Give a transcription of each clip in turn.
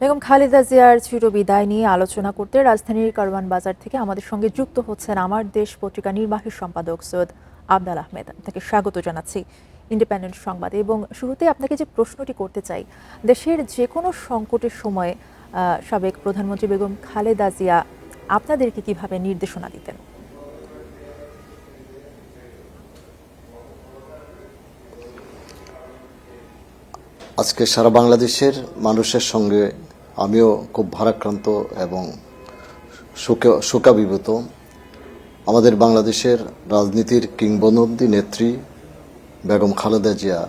বেগম খালেদা জিয়ার চিরবিদায় নিয়ে আলোচনা করতে রাজধানীর কারওয়ান বাজার থেকে আমাদের সঙ্গে যুক্ত হচ্ছেন আমার দেশ পত্রিকা নির্বাহী সম্পাদক সৈয়দ আবদাল আহমেদ। তাকে স্বাগত জানাচ্ছি ইন্ডিপেন্ডেন্ট সংবাদে। এবং শুরুতে আপনাকে যে প্রশ্নটি করতে চাই, দেশের যে কোনো সংকটের সময় সাবেক প্রধানমন্ত্রী বেগম খালেদা জিয়া আপনাদেরকে কিভাবে নির্দেশনা দিতেন? আজকে সারা বাংলাদেশের মানুষের সঙ্গে আমিও খুব ভারাক্রান্ত এবং শোকাবিভূত। আমাদের বাংলাদেশের রাজনীতির কিংবদন্তি নেত্রী বেগম খালেদা জিয়া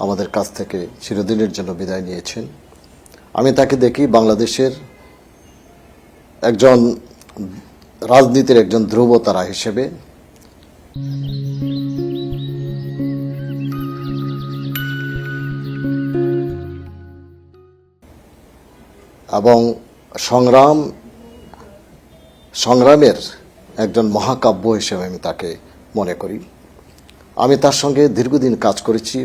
আমাদের কাছ থেকে চিরদিনের জন্য বিদায় নিয়েছেন। আমি তাকে দেখি বাংলাদেশের একজন রাজনীতির একজন ধ্রুবতারা হিসেবে। এবং সংগ্রামের একজন মহাকাব্য হিসেবে আমি তাকে মনে করি। আমি তার সঙ্গে দীর্ঘদিন কাজ করেছি,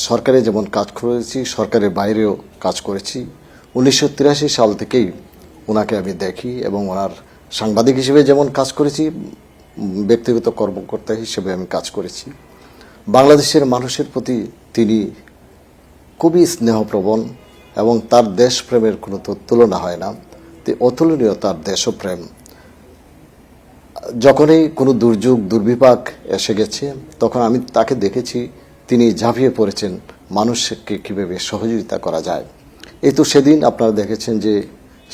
সরকারে যেমন কাজ করেছি, সরকারের বাইরেও কাজ করেছি। 1983 সাল থেকেই ওনাকে আমি দেখি এবং ওনার সাংবাদিক হিসেবে যেমন কাজ করেছি, ব্যক্তিগত কর্মকর্তা হিসেবে আমি কাজ করেছি। বাংলাদেশের মানুষের প্রতি তিনি খুবই স্নেহপ্রবণ এবং তার দেশপ্রেমের কোনো তুলনা হয় না। অতুলনীয় তার দেশপ্রেম। যখনই কোনো দুর্যোগ দুর্বিপাক এসে গেছে, তখন আমি তাকে দেখেছি তিনি ঝাঁপিয়ে পড়েছেন মানুষকে কীভাবে সহযোগিতা করা যায়। এই তো সেদিন আপনারা দেখেছেন যে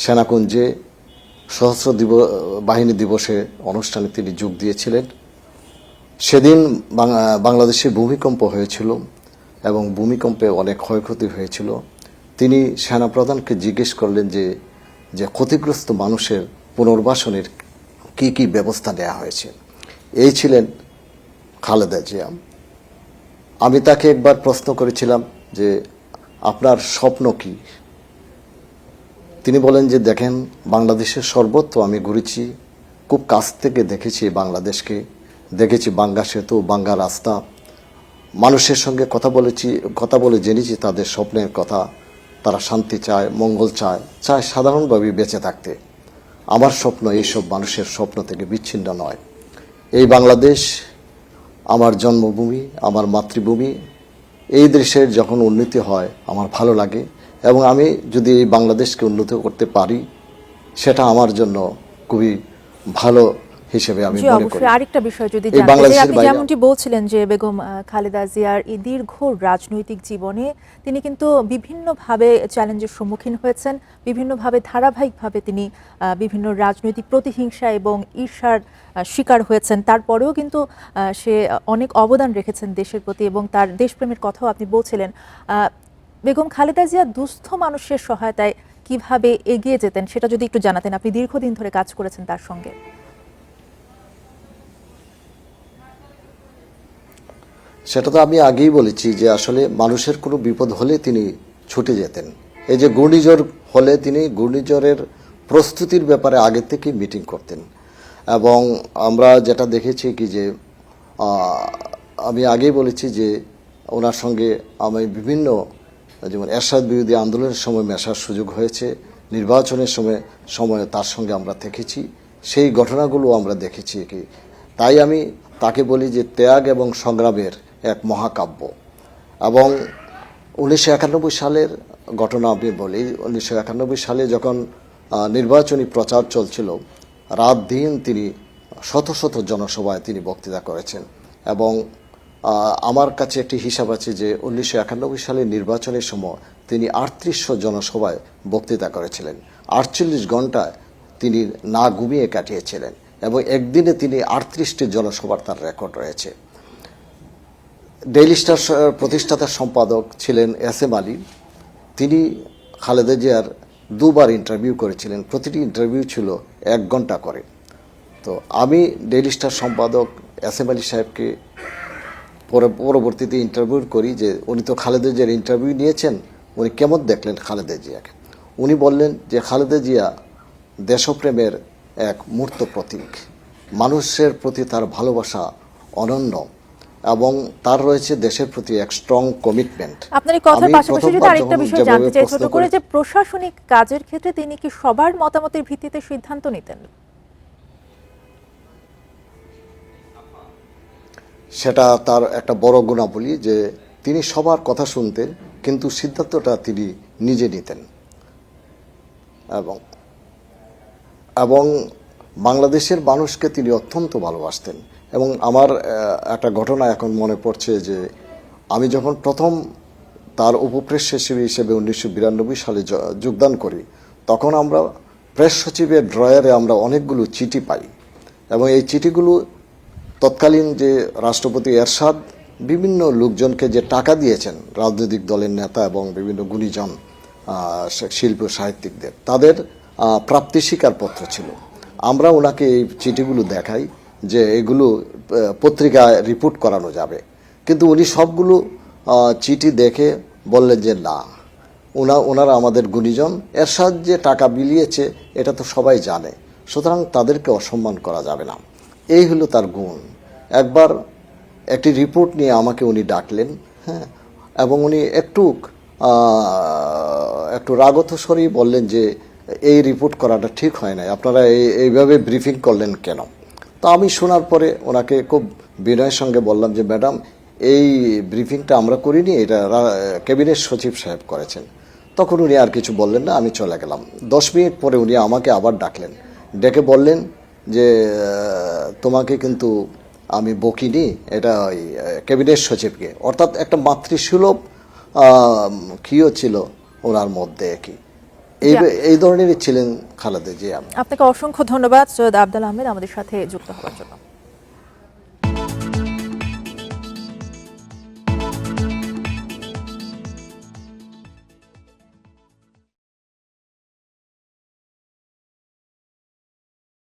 সেনাকুঞ্জে সশস্ত্র বাহিনী দিবসে অনুষ্ঠানে তিনি যোগ দিয়েছিলেন। সেদিন বাংলাদেশে ভূমিকম্প হয়েছিল এবং ভূমিকম্পে অনেক ক্ষয়ক্ষতি হয়েছিল। তিনি সেনাপ্রধানকে জিজ্ঞেস করলেন যে ক্ষতিগ্রস্ত মানুষের পুনর্বাসনের কি কি ব্যবস্থা নেওয়া হয়েছে। এই ছিলেন খালেদা জিয়া। আমি তাকে একবার প্রশ্ন করেছিলাম যে আপনার স্বপ্ন কি? তিনি বলেন যে দেখেন, বাংলাদেশের সর্বত্র আমি ঘুরেছি, খুব কাছ থেকে দেখেছি বাংলাদেশকে, দেখেছি বাঙ্গা সেতু, বাঙ্গা রাস্তা, মানুষের সঙ্গে কথা বলে জেনেছি তাদের স্বপ্নের কথা। তারা শান্তি চায়, মঙ্গল চায় সাধারণভাবে বেঁচে থাকতে। আমার স্বপ্ন এইসব মানুষের স্বপ্ন থেকে বিচ্ছিন্ন নয়। এই বাংলাদেশ আমার জন্মভূমি, আমার মাতৃভূমি। এই দেশের যখন উন্নতি হয় আমার ভালো লাগে এবং আমি যদি এই বাংলাদেশকে উন্নত করতে পারি, সেটা আমার জন্য খুবই ভালো হিসেবে আমি মনে করি। আরেকটা বিষয় যদি জানতে চাই, আপনি যেমনটি বলছিলেন যে বেগম খালেদা জিয়ার এই দীর্ঘ রাজনৈতিক জীবনে তিনি কিন্তু বিভিন্নভাবে চ্যালেঞ্জের সম্মুখীন হয়েছেন, বিভিন্নভাবে ধারাবাহিকভাবে তিনি বিভিন্ন রাজনৈতিক প্রতিহিংসা এবং ঈর্ষার শিকার হয়েছেন। তারপরেও কিন্তু সে অনেক অবদান রেখেছেন দেশের প্রতি এবং তার দেশপ্রেমের কথাও আপনি বলছিলেন। বেগম খালেদা জিয়া দুস্থ মানুষের সহায়তায় কিভাবে এগিয়ে যেতেন সেটা যদি একটু জানাতেন। আপনি দীর্ঘদিন ধরে কাজ করেছেন তার সঙ্গে। সেটা তো আমি আগেই বলেছি যে আসলে মানুষের কোনো বিপদ হলে তিনি ছুটে যেতেন। এই যে ঘূর্ণিঝড় হলে তিনি ঘূর্ণিঝড়ের প্রস্তুতির ব্যাপারে আগে থেকে মিটিং করতেন। এবং আমরা যেটা দেখেছি কি যে আমি আগেই বলেছি যে ওনার সঙ্গে আমি বিভিন্ন, যেমন এরশাদ বিরোধী আন্দোলনের সময় মেশার সুযোগ হয়েছে, নির্বাচনের সময় তার সঙ্গে আমরা দেখেছি, সেই ঘটনাগুলো আমরা দেখেছি কি। তাই আমি তাকে বলি যে ত্যাগ এবং সংগ্রামের এক মহাকাব্য। এবং 1991 সালের ঘটনা আমি বলি। 1991 সালে যখন নির্বাচনী প্রচার চলছিল, রাত দিন তিনি শত শত জনসভায় তিনি বক্তৃতা করেছেন। এবং আমার কাছে একটি হিসাব আছে যে 1991 সালের নির্বাচনের সময় তিনি 3800 জনসভায় বক্তৃতা করেছিলেন। 48 ঘন্টায় তিনি না ঘুমিয়ে কাটিয়েছিলেন এবং একদিনে তিনি 38টি জনসভার তার রেকর্ড রয়েছে। ডেইলি স্টার প্রতিষ্ঠাতা সম্পাদক ছিলেন এস এম আলী। তিনি খালেদা জিয়ার দুবার ইন্টারভিউ করেছিলেন, প্রতিটি ইন্টারভিউ ছিল 1 ঘন্টা করে। তো আমি ডেইলি স্টার সম্পাদক এস এম আলী সাহেবকে পরবর্তীতে ইন্টারভিউ করি যে উনি তো খালেদা জিয়ার ইন্টারভিউ নিয়েছেন, উনি কেমন দেখলেন খালেদা জিয়াকে। উনি বললেন যে খালেদা জিয়া দেশপ্রেমের এক মূর্ত প্রতীক, মানুষের প্রতি তার ভালোবাসা অনন্য এবং তার রয়েছে দেশের প্রতি এক স্ট্রং কমিটমেন্ট। আপনার এই কথার পাশাপাশি যদি আরেকটা বিষয় জানতে চাই ছোট করে, যে প্রশাসনিক কাজের ক্ষেত্রে তিনি কি সবার মতামতের ভিত্তিতে সিদ্ধান্ত নিতেন? সেটা তার একটা বড় গুণাবলী যে তিনি সবার কথা শুনতেন, কিন্তু সিদ্ধান্তটা তিনি নিজে নিতেন। এবং এবং বাংলাদেশের মানুষকে তিনি অত্যন্ত ভালোবাসতেন। এবং আমার একটা ঘটনা এখন মনে পড়ছে যে আমি যখন প্রথম তার উপপ্রেস সচিব হিসেবে 1992 সালে যোগদান করি, তখন আমরা প্রেস সচিবের ড্রয়ারে আমরা অনেকগুলো চিঠি পাই, এবং এই চিঠিগুলো তৎকালীন যে রাষ্ট্রপতি এরশাদ বিভিন্ন লোকজনকে যে টাকা দিয়েছেন, রাজনৈতিক দলের নেতা এবং বিভিন্ন গুণীজন শিল্প সাহিত্যিকদের, তাদের প্রাপ্তি স্বীকারপত্র ছিল। আমরা ওনাকে এই চিঠিগুলো দেখাই যে এগুলো পত্রিকায় রিপোর্ট করানো যাবে, কিন্তু উনি সবগুলো চিঠি দেখে বললেন যে না, ওনারা আমাদের গুণীজন, এরশাদ যে টাকা বিলিয়েছে এটা তো সবাই জানে, সুতরাং তাদেরকে অসম্মান করা যাবে না। এই হলো তার গুণ। একবার একটি রিপোর্ট নিয়ে আমাকে উনি ডাকলেন, হ্যাঁ, এবং উনি একটু রাগত স্বরেই বললেন যে এই রিপোর্ট করাটা ঠিক হয় নাই, আপনারা এইভাবে ব্রিফিং করলেন কেন? তো আমি শোনার পরে ওনাকে খুব বিনয়ের সঙ্গে বললাম যে ম্যাডাম, এই ব্রিফিংটা আমরা করিনি, এটা ক্যাবিনেট সচিব সাহেব করেছেন। তখন উনি আর কিছু বললেন না, আমি চলে গেলাম। 10 মিনিট পরে উনি আমাকে আবার ডাকলেন, ডেকে বললেন যে তোমাকে কিন্তু আমি বকিনি, এটা ওই ক্যাবিনেট সচিবকে, অর্থাৎ একটা মাতৃসুলভ কিও ছিল ওনার মধ্যে। কি এই ধরনেরই ছিলেন খালেদা জিয়া। আপনাকে অসংখ্য ধন্যবাদ সৈয়দ আফজাল আহমেদ আমাদের সাথে যুক্ত হওয়ার জন্য।